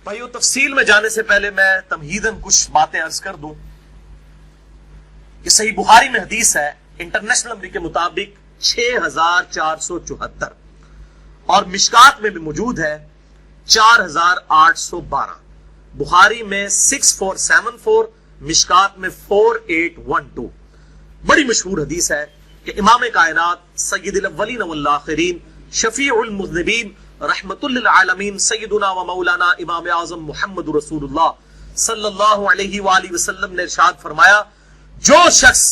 بھائیو تفصیل میں جانے سے پہلے میں تمہیداً کچھ باتیں عرض کر دوں کہ صحیح بخاری میں حدیث ہے انٹرنیشنل نمبر کے مطابق 6474 اور مشکات میں بھی موجود ہے 4812. بخاری میں 6474, مشکات میں 4812. بڑی مشہور حدیث ہے کہ امام کائنات سید الاولین والآخرین شفیع المذنبین رحمت للعالمین سیدنا و مولانا امام اعظم محمد رسول اللہ صلی اللہ علیہ وآلہ وسلم نے ارشاد فرمایا، جو شخص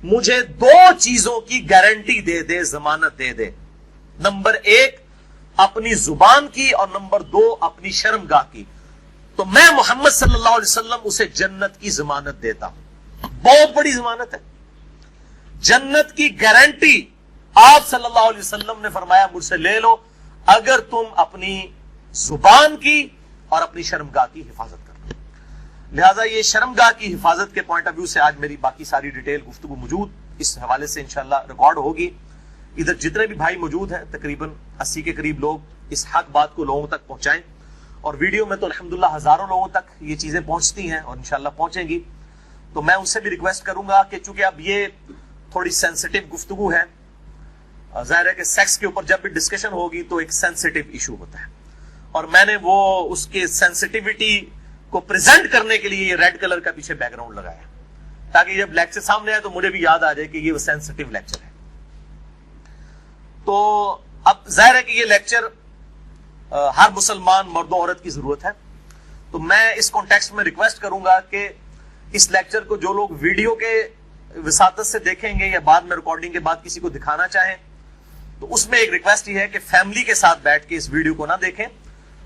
مجھے 2 چیزوں کی گارنٹی دے دے، ضمانت دے دے، نمبر 1 اپنی زبان کی اور نمبر 2 اپنی شرمگاہ کی، تو میں محمد صلی اللہ علیہ وسلم اسے جنت کی ضمانت دیتا ہوں. بہت بڑی ضمانت ہے، جنت کی گارنٹی. آپ صلی اللہ علیہ وسلم نے فرمایا مجھ سے لے لو اگر تم اپنی زبان کی اور اپنی شرمگاہ کی حفاظت کرو. لہذا یہ شرمگاہ کی حفاظت کے پوائنٹ آف ویو سے آج میری باقی ساری ڈیٹیل گفتگو موجود اس حوالے سے انشاءاللہ ریکارڈ ہوگی. ادھر جتنے بھی بھائی موجود ہیں تقریباً 80 کے قریب لوگ اس حق بات کو لوگوں تک پہنچائیں، اور ویڈیو میں تو الحمدللہ ہزاروں لوگوں تک یہ چیزیں پہنچتی ہیں اور انشاءاللہ پہنچیں گی. تو میں ان سے بھی ریکویسٹ کروں گا کہ چونکہ اب یہ تھوڑی سینسٹیو گفتگو ہے، ظاہر ہے کہ سیکس کے اوپر جب بھی ڈسکشن ہوگی تو ایک سینسٹیو ایشو ہوتا ہے، اور میں نے وہ اس کے سینسٹیوٹی کو پریزنٹ کرنے کے لیے یہ ریڈ کلر کا پیچھے بیک گراؤنڈ لگایا تاکہ جب لیکچر سامنے آئے تو مجھے بھی یاد آ جائے کہ یہ وہ سینسٹیو لیکچر ہے. تو اب ظاہر ہے کہ یہ لیکچر ہر مسلمان مرد و عورت کی ضرورت ہے، تو میں اس کانٹیکسٹ میں ریکویسٹ کروں گا کہ اس لیکچر کو جو لوگ ویڈیو کے وساطت سے دیکھیں گے یا بعد میں ریکارڈنگ کے بعد کسی کو دکھانا چاہیں تو اس میں ایک ریکویسٹ یہ ہے کہ فیملی کے ساتھ بیٹھ کے اس ویڈیو کو نہ دیکھیں.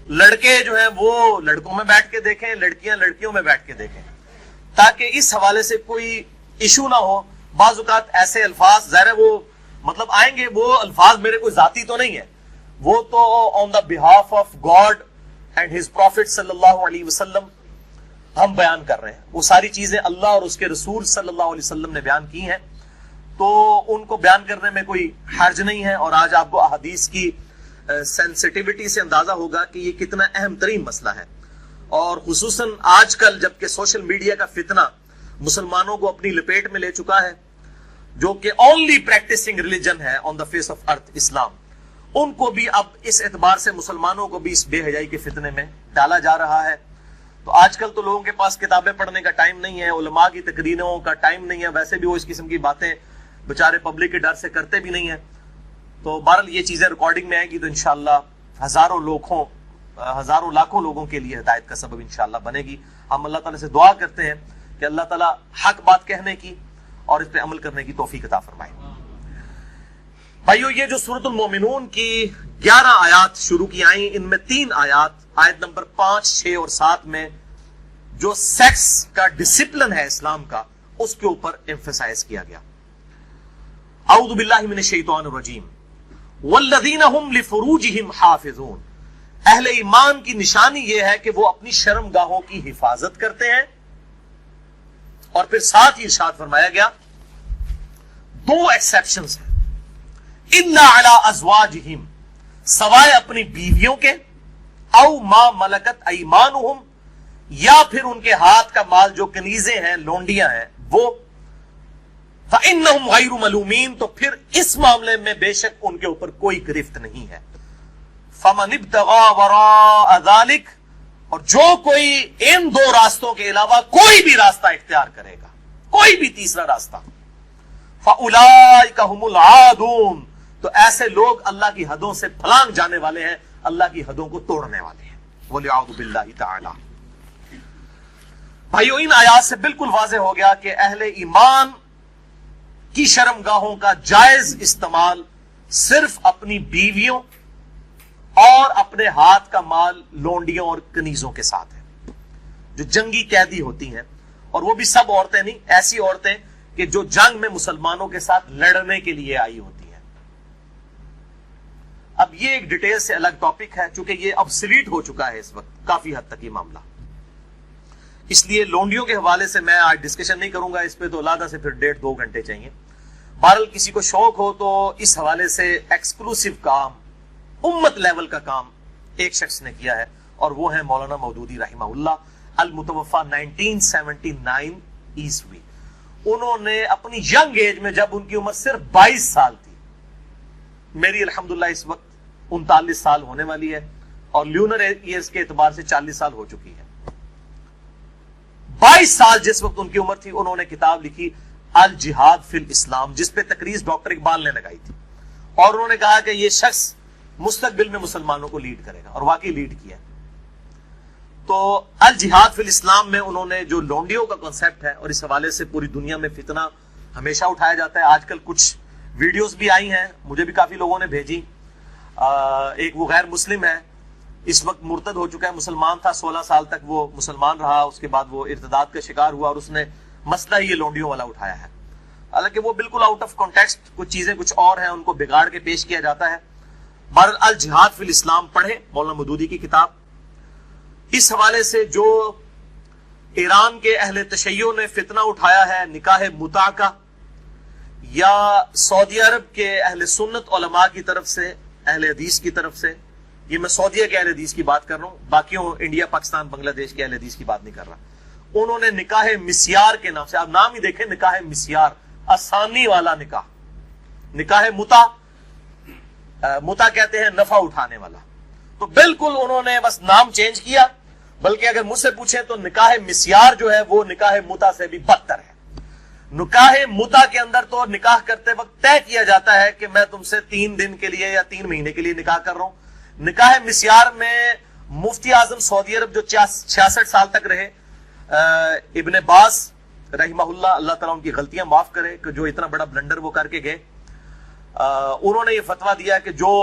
لڑکے جو ہیں وہ لڑکوں میں بیٹھ کے دیکھیں، لڑکیاں لڑکیوں میں بیٹھ کے دیکھیں، تاکہ اس حوالے سے کوئی ایشو نہ ہو. بعض اوقات ایسے الفاظ ظاہر ہے وہ مطلب آئیں گے، وہ الفاظ میرے کوئی ذاتی تو نہیں ہے، وہ تو on the behalf of God and his prophet صلی اللہ علیہ وسلم ہم بیان کر رہے ہیں. وہ ساری چیزیں اللہ اور اس کے رسول صلی اللہ علیہ وسلم نے بیان کی ہیں، تو ان کو بیان کرنے میں کوئی حرج نہیں ہے. اور آج آپ کو احادیث کی سینسٹیوٹی سے اندازہ ہوگا کہ یہ کتنا اہم ترین مسئلہ ہے، اور خصوصاً آج کل جبکہ سوشل میڈیا کا فتنہ مسلمانوں کو اپنی لپیٹ میں لے چکا ہے، جو کہ اونلی پریکٹسنگ ریلیجن ہے آن دا فیس آف ارتھ، اسلام، ان کو بھی اب اس اعتبار سے مسلمانوں کو بھی اس بے حیائی کے فتنے میں ڈالا جا رہا ہے. تو آج کل تو لوگوں کے پاس کتابیں پڑھنے کا ٹائم نہیں ہے، علماء کی تقریروں کا ٹائم نہیں ہے، ویسے بھی وہ اس قسم کی باتیں بچارے پبلک کے ڈر سے کرتے بھی نہیں ہیں. تو بہرحال یہ چیزیں ریکارڈنگ میں آئیں گی تو انشاءاللہ ہزاروں لاکھوں لوگوں کے لیے ہدایت کا سبب انشاءاللہ بنے گی. ہم اللہ تعالیٰ سے دعا کرتے ہیں کہ اللہ تعالیٰ حق بات کہنے کی اور اس پہ عمل کرنے کی توفیق عطا فرمائے. بھائیو یہ جو سورۃ المومنون کی 11 آیات شروع کی آئیں، ان میں 3 آیات آیت نمبر 5، 6 اور 7 میں جو سیکس کا ڈسپلن ہے اسلام کا اس کے اوپر ایمفسائز کیا گیا. اعوذ باللہ من الشیطان الرجیم والذین هم لفروجہم حافظون. اہل ایمان کی نشانی یہ ہے کہ وہ اپنی شرمگاہوں کی حفاظت کرتے ہیں، اور پھر ساتھ ہی ارشاد فرمایا گیا 2 ایکسیپشنز ہیں، الا علی ازواجہم، سوائے اپنی بیویوں کے، او ما ملکت ایمانہم، یا پھر ان کے ہاتھ کا مال جو کنیزیں ہیں، لونڈیاں ہیں وہ، فَإِنَّهُمْ غَيْرُ مَلُومِينَ، تو پھر اس معاملے میں بے شک ان کے اوپر کوئی گرفت نہیں ہے. فَمَنِ ابْتَغَىٰ وَرَاءَ ذَلِكَ، اور جو کوئی ان 2 راستوں کے علاوہ کوئی بھی راستہ اختیار کرے گا، کوئی بھی تیسرا راستہ، فَأُولَٰئِكَ هُمُ الْعَادُونَ، تو ایسے لوگ اللہ کی حدوں سے پھلانگ جانے والے ہیں، اللہ کی حدوں کو توڑنے والے ہیں. وَلِعَوْذُ بِاللَّهِ تَعَالَىٰ. بھائیو ان آیات سے بالکل واضح ہو گیا کہ اہل ایمان کی شرمگاہوں کا جائز استعمال صرف اپنی بیویوں اور اپنے ہاتھ کا مال لونڈیوں اور کنیزوں کے ساتھ ہے، جو جنگی قیدی ہوتی ہیں، اور وہ بھی سب عورتیں نہیں، ایسی عورتیں کہ جو جنگ میں مسلمانوں کے ساتھ لڑنے کے لیے آئی ہوتی ہیں. اب یہ ایک ڈیٹیل سے الگ ٹاپک ہے، چونکہ یہ ابسلیٹ ہو چکا ہے اس وقت کافی حد تک یہ معاملہ، اس لیے لونڈیوں کے حوالے سے میں آج ڈسکشن نہیں کروں گا اس پہ، تو علیحدہ سے پھر 1.5-2 گھنٹے چاہیے. بہرحال کسی کو شوق ہو تو اس حوالے سے ایکسکلوسیو کام، امت لیول کا کام ایک شخص نے کیا ہے، اور وہ ہیں مولانا مودودی رحمہ اللہ المتوفا 1979 عیسوی. انہوں نے اپنی ینگ ایج میں, جب ان کی عمر صرف 22 سال تھی, میری الحمدللہ اس وقت 39 سال ہونے والی ہے اور لیونر ایئرز کے اعتبار سے 40 سال ہو چکی ہے. 22 سال جس وقت ان کی عمر تھی, انہوں نے کتاب لکھی الجہاد فی الاسلام, جس پہ تقریر ڈاکٹر اقبال نے لگائی تھی, اور انہوں نے کہا کہ یہ شخص مستقبل میں مسلمانوں کو لیڈ کرے گا, اور واقعی لیڈ کیا. تو الجہاد فی الاسلام میں انہوں نے جو لونڈیوں کا کنسپٹ ہے, اور اس حوالے سے پوری دنیا میں فتنہ ہمیشہ اٹھایا جاتا ہے. آج کل کچھ ویڈیوز بھی آئی ہیں, مجھے بھی کافی لوگوں نے بھیجی. ایک وہ غیر مسلم ہے, اس وقت مرتد ہو چکا ہے, مسلمان تھا 16 سال تک وہ مسلمان رہا, اس کے بعد وہ ارتداد کا شکار ہوا, اور اس نے مسئلہ یہ لونڈیوں والا اٹھایا ہے. حالانکہ وہ بالکل آؤٹ آف کانٹیکسٹ, کچھ چیزیں کچھ اور ہیں, ان کو بگاڑ کے پیش کیا جاتا ہے. بہرحال الجہاد فی الاسلام پڑھیں, مولانا مودودی کی کتاب. اس حوالے سے جو ایران کے اہل تشیع نے فتنہ اٹھایا ہے نکاح متع کا, یا سعودی عرب کے اہل سنت علماء کی طرف سے, اہل حدیث کی طرف سے, یہ میں سعودیہ کے اہل حدیث کی بات کر رہا ہوں, باقیوں انڈیا پاکستان بنگلہ دیش کے اہل حدیث کی بات نہیں کر رہا. انہوں نے نکاح مسیار کے نام سے, آپ نام ہی دیکھیں, نکاح مسیار, آسانی والا نکاح. نکاح متع, متع کہتے ہیں نفع اٹھانے والا. تو بالکل انہوں نے بس نام چینج کیا, بلکہ اگر مجھ سے پوچھیں تو نکاح مسیار جو ہے وہ نکاح متع سے بھی بدتر ہے. نکاح متع کے اندر تو نکاح کرتے وقت طے کیا جاتا ہے کہ میں تم سے 3 دن کے لیے یا 3 مہینے کے لیے نکاح کر رہا ہوں. نکاح مسیار میں مفتی اعظم سعودی عرب جو 66 سال تک رہے, ابن باز رحمہ اللہ, اللہ تعالیٰ ان کی غلطیاں معاف کرے, کہ جو اتنا بڑا بلنڈر وہ کر کے گئے, انہوں نے یہ فتویٰ دیا کہ جو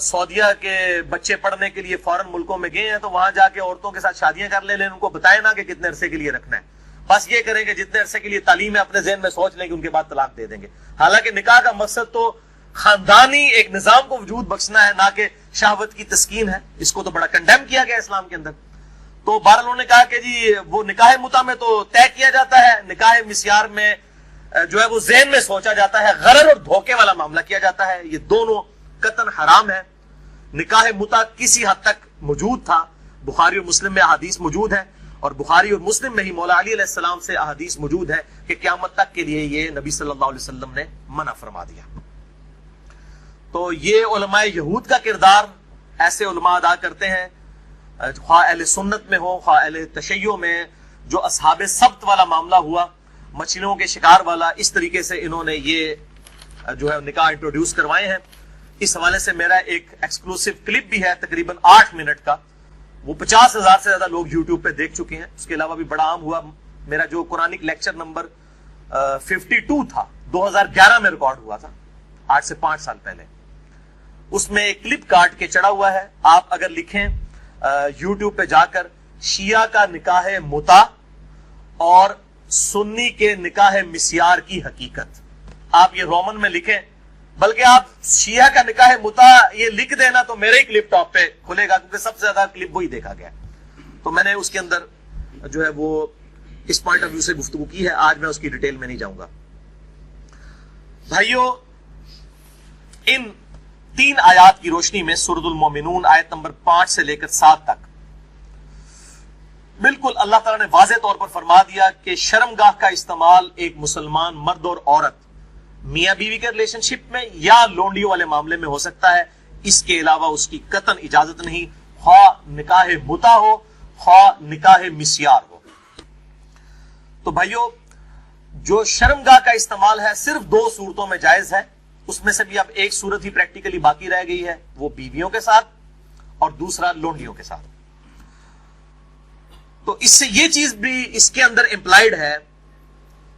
سعودیہ کے بچے پڑھنے کے لیے فورن ملکوں میں گئے ہیں تو وہاں جا کے عورتوں کے ساتھ شادیاں کر لیں, لیکن ان کو بتائیں نا کہ کتنے عرصے کے لیے رکھنا ہے, بس یہ کریں کہ جتنے عرصے کے لیے تعلیم ہے اپنے ذہن میں سوچ لیں کہ ان کے بعد طلاق دے دیں گے. حالانکہ نکاح کا مقصد تو خاندانی ایک نظام کو وجود بخشنا ہے, نہ کہ شہوت کی تسکین ہے. اس کو تو بڑا کنڈیم کیا گیا اسلام کے اندر. تو بہرحال انہوں نے کہا کہ جی وہ نکاح متع میں تو طے کیا جاتا ہے, نکاح مسیار میں جو ہے وہ ذہن میں سوچا جاتا ہے, غرر اور دھوکے والا معاملہ کیا جاتا ہے. یہ دونوں قطعاً حرام ہے. نکاح متع کسی حد تک موجود تھا, بخاری اور مسلم میں احادیث موجود ہے, اور بخاری اور مسلم میں ہی مولا علی علیہ السلام سے احادیث موجود ہے کہ قیامت تک کے لیے یہ نبی صلی اللہ علیہ وسلم نے منع فرما دیا. تو یہ علماء یہود کا کردار ایسے علماء ادا کرتے ہیں, خواہ اہل سنت میں ہو خواہ اہل تشیع میں. جو اصحاب سبت والا معاملہ ہوا, مچھلیوں کے شکار والا, اس طریقے سے انہوں نے یہ جو ہے نکاح انٹروڈیوس کروائے ہیں. اس حوالے سے میرا ایک ایکسکلوسیو کلپ بھی ہے تقریباً 8 منٹ کا, وہ 50,000 سے زیادہ لوگ یوٹیوب پہ دیکھ چکے ہیں. اس کے علاوہ بھی بڑا عام ہوا میرا جو قرآنک لیکچر نمبر 52 تھا, 2011 میں ریکارڈ ہوا تھا, 8 سے 5 سال پہلے. اس میں ایک کلپ کاٹ کے چڑھا ہوا ہے. آپ اگر لکھیں یوٹیوب پہ جا کر شیعہ کا نکاح متع اور سنی کے نکاح مسیار کی حقیقت, آپ یہ رومن میں لکھیں, بلکہ آپ شیعہ کا نکاح متع یہ لکھ دینا تو میرے ہی کلپ ٹاپ پہ کھلے گا, کیونکہ سب سے زیادہ کلپ وہی دیکھا گیا. تو میں نے اس کے اندر جو ہے وہ اس پوائنٹ آف ویو سے گفتگو کی ہے. آج میں اس کی ڈیٹیل میں نہیں جاؤں گا. بھائیو, ان 3 آیات کی روشنی میں سورۃ المومنون آیت نمبر 5 سے لے کر 7 تک بالکل اللہ تعالیٰ نے واضح طور پر فرما دیا کہ شرمگاہ کا استعمال ایک مسلمان مرد اور عورت میاں بیوی کے ریلیشن شپ میں یا لونڈیوں والے معاملے میں ہو سکتا ہے. اس کے علاوہ اس کی قطعاً اجازت نہیں, خواہ نکاح متع ہو خواہ نکاح مسیار ہو. تو بھائیو, جو شرمگاہ کا استعمال ہے صرف 2 صورتوں میں جائز ہے. اس میں سے بھی اب ایک صورت ہی پریکٹیکلی باقی رہ گئی ہے, وہ بیویوں کے ساتھ, اور دوسرا لونڈیوں کے ساتھ. تو اس سے یہ چیز بھی اس کے اندر امپلائڈ ہے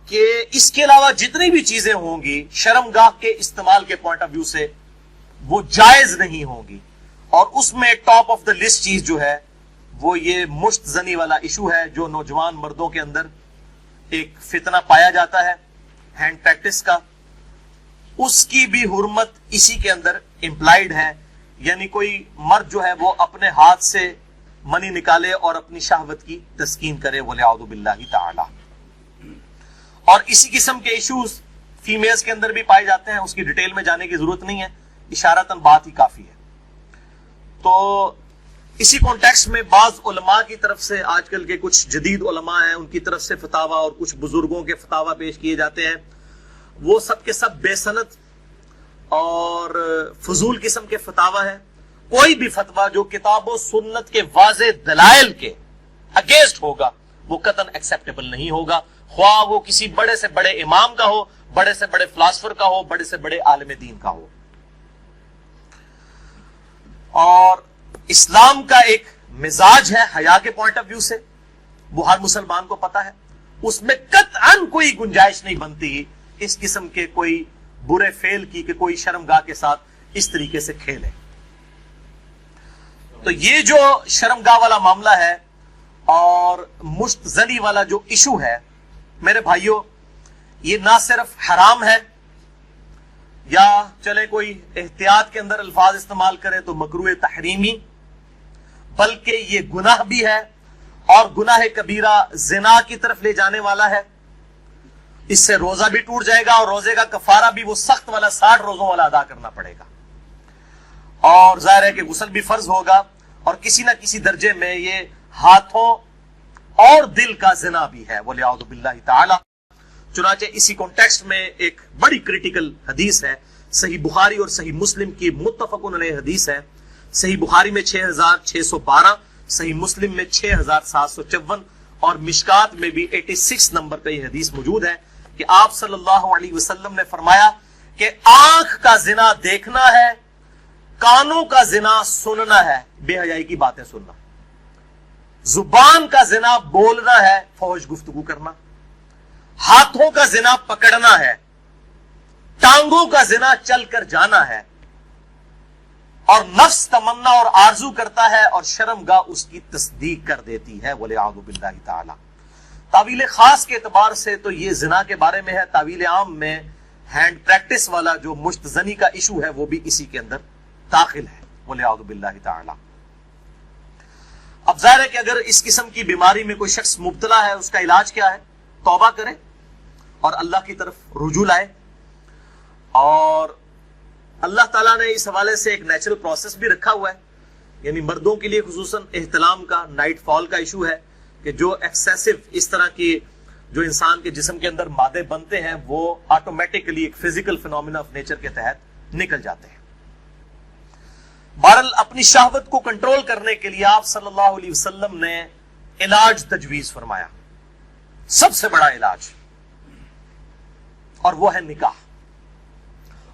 کہ اس کے علاوہ جتنی بھی چیزیں ہوں گی شرمگاہ کے استعمال کے پوائنٹ آف ویو سے وہ جائز نہیں ہوں گی. اور اس میں ٹاپ آف دا لسٹ چیز جو ہے وہ یہ مشت زنی والا ایشو ہے, جو نوجوان مردوں کے اندر ایک فتنہ پایا جاتا ہے ہینڈ پریکٹس کا. اس کی بھی حرمت اسی کے اندر امپلائڈ ہے. یعنی کوئی مرد جو ہے وہ اپنے ہاتھ سے منی نکالے اور اپنی شہوت کی تسکین کرے, وَلِعَوْذُ بِاللَّهِ تَعَالَى. اور اسی قسم کے ایشوز فیمیلز کے اندر بھی پائے جاتے ہیں. اس کی ڈیٹیل میں جانے کی ضرورت نہیں ہے, اشارتاً بات ہی کافی ہے. تو اسی کانٹیکسٹ میں بعض علماء کی طرف سے، آج کل کے کچھ جدید علماء ہیں، ان کی طرف سے فتاوا اور کچھ بزرگوں کے فتاوا پیش کیے جاتے ہیں، وہ سب کے سب بے سند اور فضول قسم کے فتاوا ہے۔ کوئی بھی فتوا جو کتاب و سنت کے واضح دلائل کے اگینسٹ ہوگا وہ قطعاً ایکسیپٹیبل نہیں ہوگا، خواہ وہ کسی بڑے سے بڑے امام کا ہو، بڑے سے بڑے فلاسفر کا ہو، بڑے سے بڑے عالم دین کا ہو۔ اور اسلام کا ایک مزاج ہے حیا کے پوائنٹ آف ویو سے، وہ ہر مسلمان کو پتا ہے، اس میں قطعاً کوئی گنجائش نہیں بنتی اس قسم کے کوئی برے فعل کی کہ کوئی شرمگاہ کے ساتھ اس طریقے سے کھیلے۔ تو یہ جو شرمگاہ والا معاملہ ہے اور مشت زنی والا جو ایشو ہے میرے بھائیوں، یہ نہ صرف حرام ہے یا چلے کوئی احتیاط کے اندر الفاظ استعمال کرے تو مکروہ تحریمی، بلکہ یہ گناہ بھی ہے، اور گناہ کبیرہ زنا کی طرف لے جانے والا ہے۔ اس سے روزہ بھی ٹوٹ جائے گا اور روزے کا کفارہ بھی وہ سخت والا 60 روزوں والا ادا کرنا پڑے گا، اور ظاہر ہے کہ غسل بھی فرض ہوگا، اور کسی نہ کسی درجے میں یہ ہاتھوں اور دل کا زنا بھی ہے وَلِعَوْذُ بِاللَّهِ تعالی۔ چنانچہ اسی کانٹیکسٹ میں ایک بڑی کریٹیکل حدیث ہے، صحیح بخاری اور صحیح مسلم کی متفقن علیہ حدیث ہے۔ صحیح بخاری میں 6612، صحیح مسلم میں 6754 اور مشکات میں بھی 86 نمبر پہ یہ حدیث موجود ہے کہ آپ صلی اللہ علیہ وسلم نے فرمایا کہ آنکھ کا زنا دیکھنا ہے، کانوں کا زنا سننا ہے، بے حیائی کی باتیں سننا، زبان کا زنا بولنا ہے، فحش گفتگو کرنا، ہاتھوں کا زنا پکڑنا ہے، ٹانگوں کا زنا چل کر جانا ہے، اور نفس تمنا اور آرزو کرتا ہے اور شرمگاہ اس کی تصدیق کر دیتی ہے وَلِعَوْذُ بِاللَّهِ تعالی۔ تعویل خاص کے اعتبار سے تو یہ زنا کے بارے میں ہے، تعویل عام میں ہینڈ پریکٹس والا جو مشت زنی کا ایشو ہے وہ بھی اسی کے اندر داخل ہے وَلِعَوْذُ بِاللَّهِ تعالی۔ اب ظاہر ہے کہ اگر اس قسم کی بیماری میں کوئی شخص مبتلا ہے، اس کا علاج کیا ہے؟ توبہ کرے اور اللہ کی طرف رجوع لائے، اور اللہ تعالیٰ نے اس حوالے سے ایک نیچرل پروسیس بھی رکھا ہوا ہے، یعنی مردوں کے لیے خصوصاً احتلام کا، نائٹ فال کا ایشو ہے کہ جو ایکسیسو اس طرح کی جو انسان کے جسم کے اندر مادے بنتے ہیں وہ آٹومیٹکلی ایک فزیکل فینومینا آف نیچر کے تحت نکل جاتے ہیں۔ بہرحال اپنی شہوت کو کنٹرول کرنے کے لیے آپ صلی اللہ علیہ وسلم نے علاج تجویز فرمایا، سب سے بڑا علاج، اور وہ ہے نکاح۔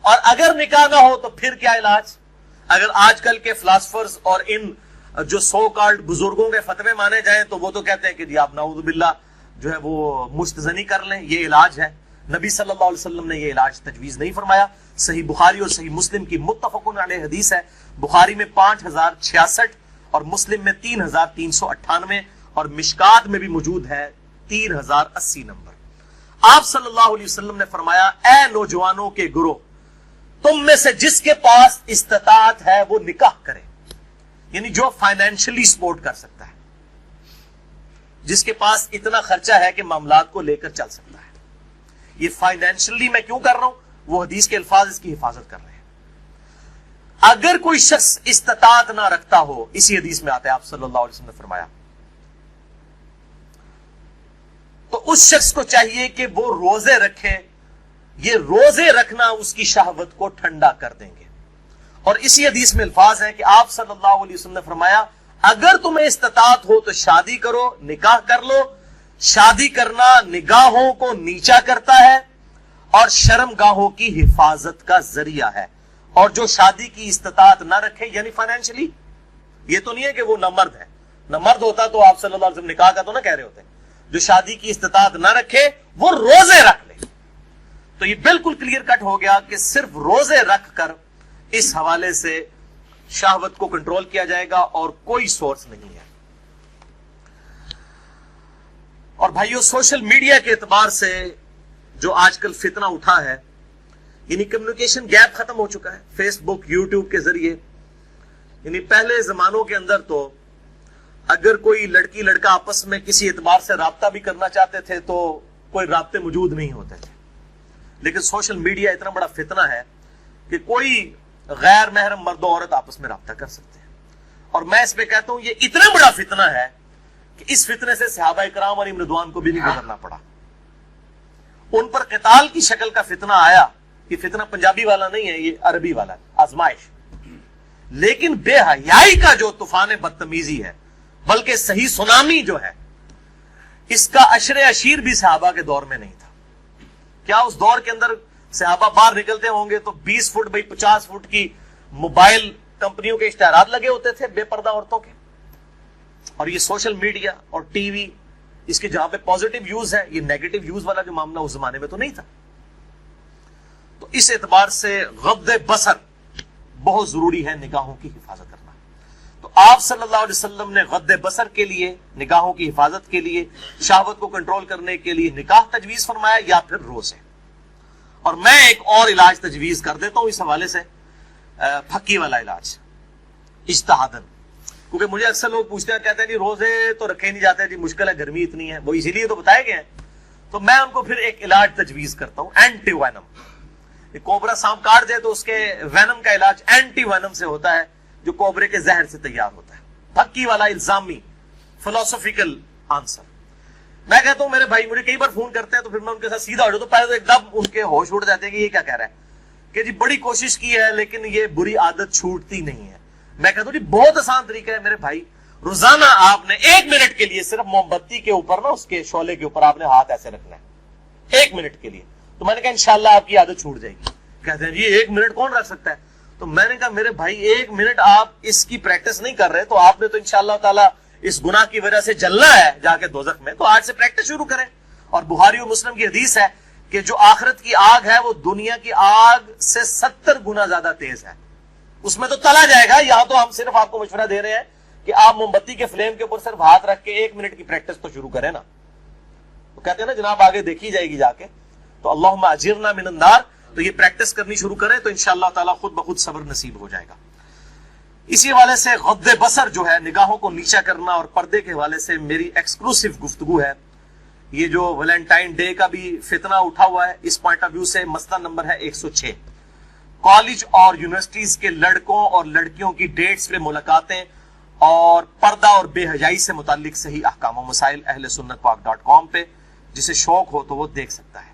اور اگر نکاح نہ ہو تو پھر کیا علاج؟ اگر آج کل کے فلاسفرز اور ان جو سو کالڈ بزرگوں کے فتوے مانے جائیں تو وہ تو کہتے ہیں کہ جی آپ نعوذ باللہ جو ہے وہ مستزنی کر لیں، یہ علاج ہے۔ نبی صلی اللہ علیہ وسلم نے یہ علاج تجویز نہیں فرمایا۔ صحیح بخاری اور صحیح مسلم کی متفقن علیہ حدیث ہے، بخاری میں 5066 اور مسلم میں 3398 اور مشکات میں بھی موجود ہے 3080 نمبر۔ آپ صلی اللہ علیہ وسلم نے فرمایا، اے نوجوانوں کے گروہ، تم میں سے جس کے پاس استطاعت ہے وہ نکاح کرے، یعنی جو فائنینشلی سپورٹ کر سکتا ہے، جس کے پاس اتنا خرچہ ہے کہ معاملات کو لے کر چل سکتا ہے۔ یہ فائنینشلی میں کیوں کر رہا ہوں؟ وہ حدیث کے الفاظ اس کی حفاظت کر رہے ہیں۔ اگر کوئی شخص استطاعت نہ رکھتا ہو، اسی حدیث میں آتا ہے، آپ صلی اللہ علیہ وسلم نے فرمایا، تو اس شخص کو چاہیے کہ وہ روزے رکھے۔ یہ روزے رکھنا اس کی شہوت کو ٹھنڈا کر دیں گے۔ اور اسی حدیث میں الفاظ ہیں کہ آپ صلی اللہ علیہ وسلم نے فرمایا، اگر تمہیں استطاعت ہو تو شادی کرو، نکاح کر لو۔ شادی کرنا نگاہوں کو نیچا کرتا ہے اور شرم گاہوں کی حفاظت کا ذریعہ ہے۔ اور جو شادی کی استطاعت نہ رکھے، یعنی فائنینشلی، یہ تو نہیں ہے کہ وہ نہ مرد ہے، نہ مرد ہوتا تو آپ صلی اللہ علیہ وسلم نکاح کا تو نہ کہہ رہے ہوتے۔ جو شادی کی استطاعت نہ رکھے وہ روزے رکھ لے۔ تو یہ بالکل کلیئر کٹ ہو گیا کہ صرف روزے رکھ کر اس حوالے سے شہوت کو کنٹرول کیا جائے گا اور کوئی سورس نہیں ہے۔ اور بھائیو، سوشل میڈیا کے اعتبار سے جو آج کل فتنہ اٹھا ہے، یعنی کمیونیکیشن گیپ ختم ہو چکا ہے فیس بک، یوٹیوب کے ذریعے۔ یعنی پہلے زمانوں کے اندر تو اگر کوئی لڑکی لڑکا آپس میں کسی اعتبار سے رابطہ بھی کرنا چاہتے تھے تو کوئی رابطے موجود نہیں ہوتے تھے، لیکن سوشل میڈیا اتنا بڑا فتنہ ہے کہ کوئی غیر محرم مرد و عورت آپس میں رابطہ کر سکتے ہیں، اور میں اس پہ کہتا ہوں یہ اتنا بڑا فتنہ ہے کہ اس فتنے سے صحابہ کرام علیہم رضوان کو بھی نہیں گزرنا پڑا. ان پر قتال کی شکل کا فتنہ آیا. یہ فتنہ پنجابی والا نہیں ہے, یہ عربی والا ہے, آزمائش. لیکن بے حیائی کا جو طوفان بدتمیزی ہے, بلکہ صحیح سونامی جو ہے, اس کا عشر عشیر بھی صحابہ کے دور میں نہیں تھا. کیا اس دور کے اندر صحابہ باہر نکلتے ہوں گے تو 20 فٹ بائی 50 فٹ کی موبائل کمپنیوں کے اشتہارات لگے ہوتے تھے بے پردہ عورتوں کے؟ اور یہ سوشل میڈیا اور ٹی وی, اس کے جہاں پہ پازیٹیو یوز ہے, یہ نیگیٹو یوز والا جو معاملہ اس زمانے میں تو نہیں تھا. تو اس اعتبار سے غض بصر بہت ضروری ہے نگاہوں کی حفاظت کرنا. تو آپ صلی اللہ علیہ وسلم نے غض بصر کے لیے, نگاہوں کی حفاظت کے لیے, شہوت کو کنٹرول کرنے کے لیے نکاح تجویز فرمایا یا پھر روزے. اور میں ایک اور علاج تجویز کر دیتا ہوں اس حوالے سے, پھکی والا علاج اجتہادن. کیونکہ مجھے اکثر لوگ پوچھتے ہیں, کہتے ہیں جی روزے تو رکھے نہیں جاتے, جی مشکل ہے, گرمی اتنی ہے, وہ اسی لیے تو بتائے گئے ہیں. تو میں ان کو پھر ایک علاج تجویز کرتا ہوں, اینٹی وینم. کوبرا سانپ کاٹ دے تو اس کے وینم کا علاج اینٹی وینم سے ہوتا ہے, جو کوبرے کے زہر سے تیار ہوتا ہے. پھکی والا الزامی فلسفیکل آنسر. میں کہتا ہوں میرے بھائی مجھے کئی بار فون کرتے ہیں تو پھر میں ان کے ساتھ سیدھا ہو جاتا ہوں. پہلے تو ایک دم ان کے ہوش اڑ جاتے ہیں کہ یہ کیا کہہ رہا ہے, کہ جی بڑی کوشش کی ہے لیکن یہ بری عادت چھوٹتی نہیں ہے. میں کہتا ہوں جی بہت آسان طریقہ ہے میرے بھائی, روزانہ آپ نے 1 منٹ کے لیے صرف موم بتی کے اوپر نا, اس کے شعلے کے اوپر آپ نے ہاتھ ایسے رکھنا ہے 1 منٹ کے لیے. تو میں نے کہا انشاءاللہ آپ کی عادت چھوٹ جائے گی. کہتے ہیں جی 1 منٹ کون رکھ سکتا ہے؟ تو میں نے کہا میرے بھائی 1 منٹ آپ اس کی پریکٹس نہیں کر رہے تو آپ نے تو انشاءاللہ تعالیٰ اس گناہ کی وجہ سے جلنا ہے جا کے دوزخ میں. تو آج سے پریکٹس شروع کریں. اور بخاری و مسلم کی حدیث ہے کہ جو آخرت کی آگ ہے وہ دنیا کی آگ سے 70 گنا زیادہ تیز ہے. اس میں تو تلا جائے گا. یہاں تو ہم صرف آپ کو مشورہ دے رہے ہیں کہ آپ موم بتی کے فلیم کے اوپر صرف ہاتھ رکھ کے 1 منٹ کی پریکٹس تو شروع کریں نا. تو کہتے ہیں نا جناب آگے دیکھی جائے گی جا کے. تو اللہم اجرنا من النار, تو یہ پریکٹس کرنی شروع کریں تو انشاءاللہ تعالیٰ خود بخود صبر نصیب ہو جائے گا. اسی حوالے سے غض بصر جو ہے, نگاہوں کو نیچا کرنا, اور پردے کے حوالے سے میری ایکسکلوسیو گفتگو ہے. یہ جو ویلنٹائن ڈے کا بھی فتنہ اٹھا ہوا ہے, اس پوائنٹ آف ویو سے مسئلہ نمبر ہے 106. کالج اور یونیورسٹیز کے لڑکوں اور لڑکیوں کی ڈیٹس پہ ملاقاتیں اور پردہ اور بے حیائی سے متعلق صحیح احکام و مسائل اہل سنت پاک .com پہ, جسے شوق ہو تو وہ دیکھ سکتا ہے.